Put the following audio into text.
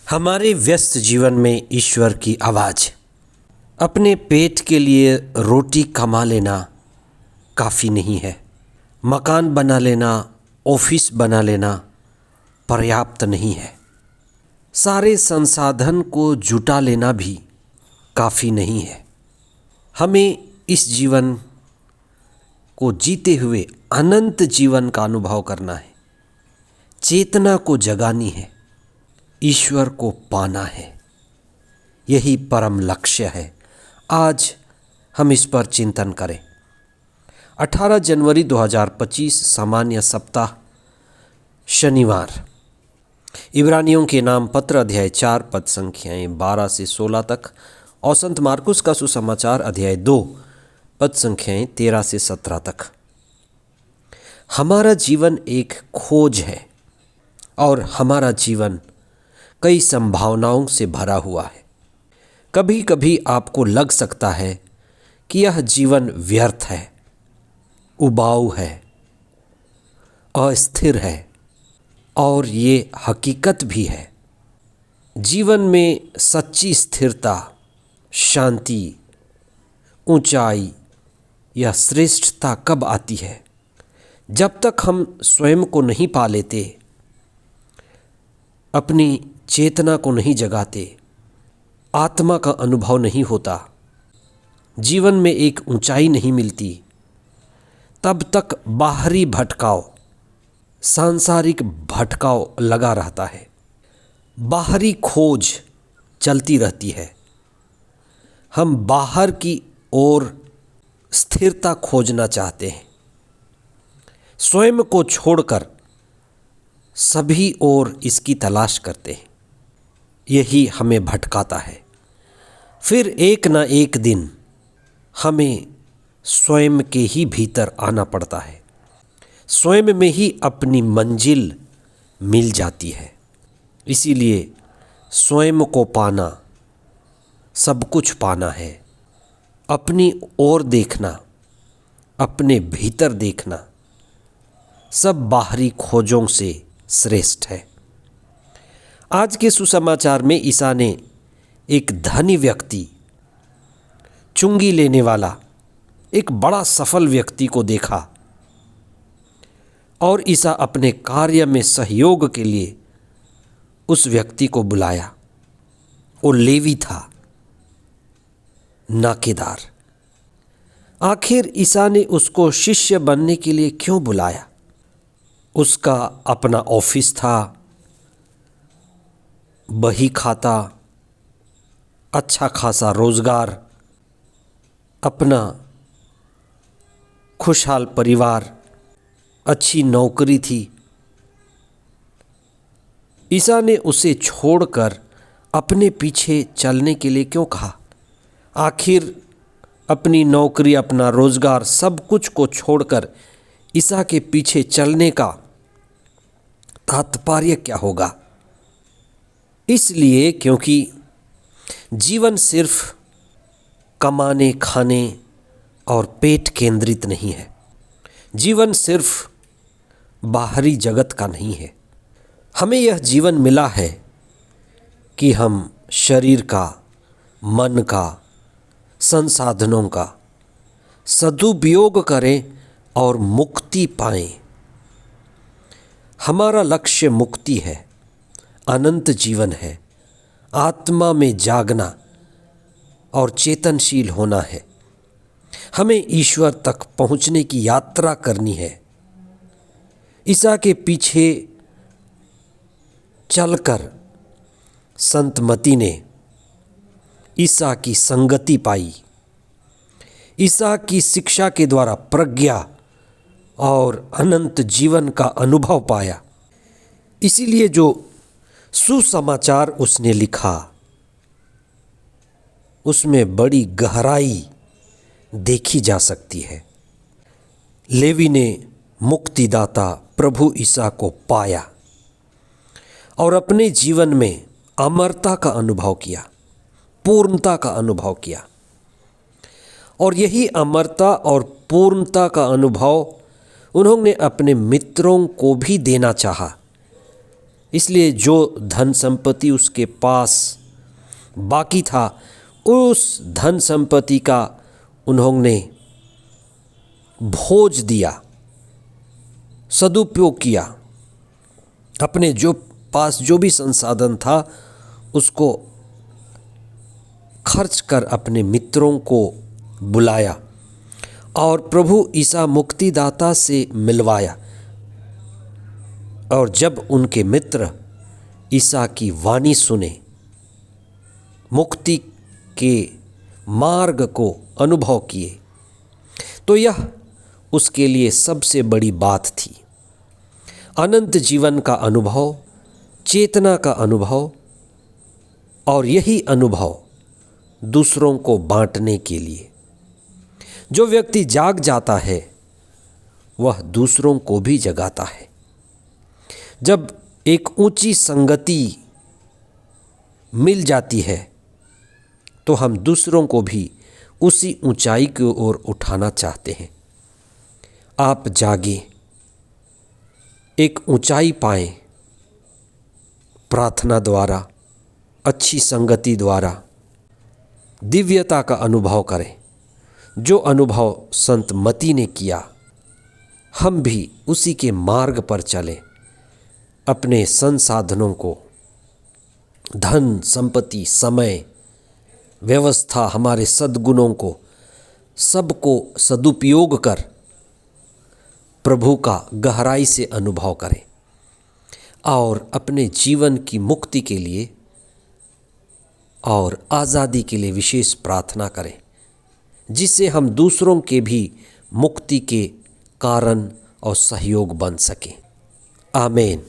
हमारे व्यस्त जीवन में ईश्वर की आवाज़। अपने पेट के लिए रोटी कमा लेना काफ़ी नहीं है। मकान बना लेना, ऑफिस बना लेना पर्याप्त नहीं है। सारे संसाधन को जुटा लेना भी काफ़ी नहीं है। हमें इस जीवन को जीते हुए अनंत जीवन का अनुभव करना है। चेतना को जगानी है, ईश्वर को पाना है। यही परम लक्ष्य है। आज हम इस पर चिंतन करें। 18 जनवरी 2025 सामान्य सप्ताह, शनिवार। इब्रानियों के नाम पत्र अध्याय 4 पद संख्याएँ 12 से 16 तक और संत मार्कुस का सुसमाचार अध्याय 2 पद संख्याएँ 13 से 17 तक। हमारा जीवन एक खोज है और हमारा जीवन कई संभावनाओं से भरा हुआ है। कभी कभी आपको लग सकता है कि यह जीवन व्यर्थ है, उबाऊ है, अस्थिर है, और ये हकीकत भी है। जीवन में सच्ची स्थिरता, शांति, ऊंचाई या श्रेष्ठता कब आती है? जब तक हम स्वयं को नहीं पा लेते, अपनी चेतना को नहीं जगाते, आत्मा का अनुभव नहीं होता, जीवन में एक ऊंचाई नहीं मिलती, तब तक बाहरी भटकाव, सांसारिक भटकाव लगा रहता है। बाहरी खोज चलती रहती है। हम बाहर की ओर स्थिरता खोजना चाहते हैं। स्वयं को छोड़कर सभी ओर इसकी तलाश करते हैं। यही हमें भटकाता है। फिर एक ना एक दिन हमें स्वयं के ही भीतर आना पड़ता है। स्वयं में ही अपनी मंजिल मिल जाती है। इसीलिए स्वयं को पाना सब कुछ पाना है। अपनी ओर देखना, अपने भीतर देखना सब बाहरी खोजों से श्रेष्ठ है। आज के सुसमाचार में ईसा ने एक धनी व्यक्ति, चुंगी लेने वाला, एक बड़ा सफल व्यक्ति को देखा और ईसा अपने कार्य में सहयोग के लिए उस व्यक्ति को बुलाया। वो लेवी था, नाकेदार। आखिर ईसा ने उसको शिष्य बनने के लिए क्यों बुलाया? उसका अपना ऑफिस था, बही खाता, अच्छा खासा रोजगार, अपना खुशहाल परिवार, अच्छी नौकरी थी। ईसा ने उसे छोड़कर अपने पीछे चलने के लिए क्यों कहा? आखिर अपनी नौकरी, अपना रोजगार, सब कुछ को छोड़कर ईसा के पीछे चलने का तात्पर्य क्या होगा? इसलिए क्योंकि जीवन सिर्फ कमाने, खाने और पेट केंद्रित नहीं है। जीवन सिर्फ बाहरी जगत का नहीं है। हमें यह जीवन मिला है कि हम शरीर का, मन का, संसाधनों का सदुपयोग करें और मुक्ति पाएं। हमारा लक्ष्य मुक्ति है, अनंत जीवन है, आत्मा में जागना और चेतनशील होना है। हमें ईश्वर तक पहुंचने की यात्रा करनी है। ईसा के पीछे चलकर संत मती ने ईसा की संगति पाई, ईसा की शिक्षा के द्वारा प्रज्ञा और अनंत जीवन का अनुभव पाया। इसीलिए जो सुसमाचार उसने लिखा, उसमें बड़ी गहराई देखी जा सकती है। लेवी ने मुक्तिदाता प्रभु ईसा को पाया और अपने जीवन में अमरता का अनुभव किया, पूर्णता का अनुभव किया। और यही अमरता और पूर्णता का अनुभव उन्होंने अपने मित्रों को भी देना चाहा। इसलिए जो धन संपत्ति उसके पास बाकी था, उस धन संपत्ति का उन्होंने भोज दिया, सदुपयोग किया। अपने जो पास जो भी संसाधन था उसको खर्च कर अपने मित्रों को बुलाया और प्रभु ईसा मुक्तिदाता से मिलवाया। और जब उनके मित्र ईसा की वाणी सुने, मुक्ति के मार्ग को अनुभव किए, तो यह उसके लिए सबसे बड़ी बात थी। अनंत जीवन का अनुभव, चेतना का अनुभव, और यही अनुभव दूसरों को बांटने के लिए। जो व्यक्ति जाग जाता है वह दूसरों को भी जगाता है। जब एक ऊंची संगति मिल जाती है तो हम दूसरों को भी उसी ऊंचाई की ओर उठाना चाहते हैं। आप जागे, एक ऊंचाई पाएं, प्रार्थना द्वारा, अच्छी संगति द्वारा दिव्यता का अनुभव करें। जो अनुभव संत मती ने किया, हम भी उसी के मार्ग पर चलें। अपने संसाधनों को, धन संपत्ति, समय, व्यवस्था, हमारे सद्गुणों को, सबको सदुपयोग कर प्रभु का गहराई से अनुभव करें और अपने जीवन की मुक्ति के लिए और आज़ादी के लिए विशेष प्रार्थना करें, जिससे हम दूसरों के भी मुक्ति के कारण और सहयोग बन सकें। आमीन।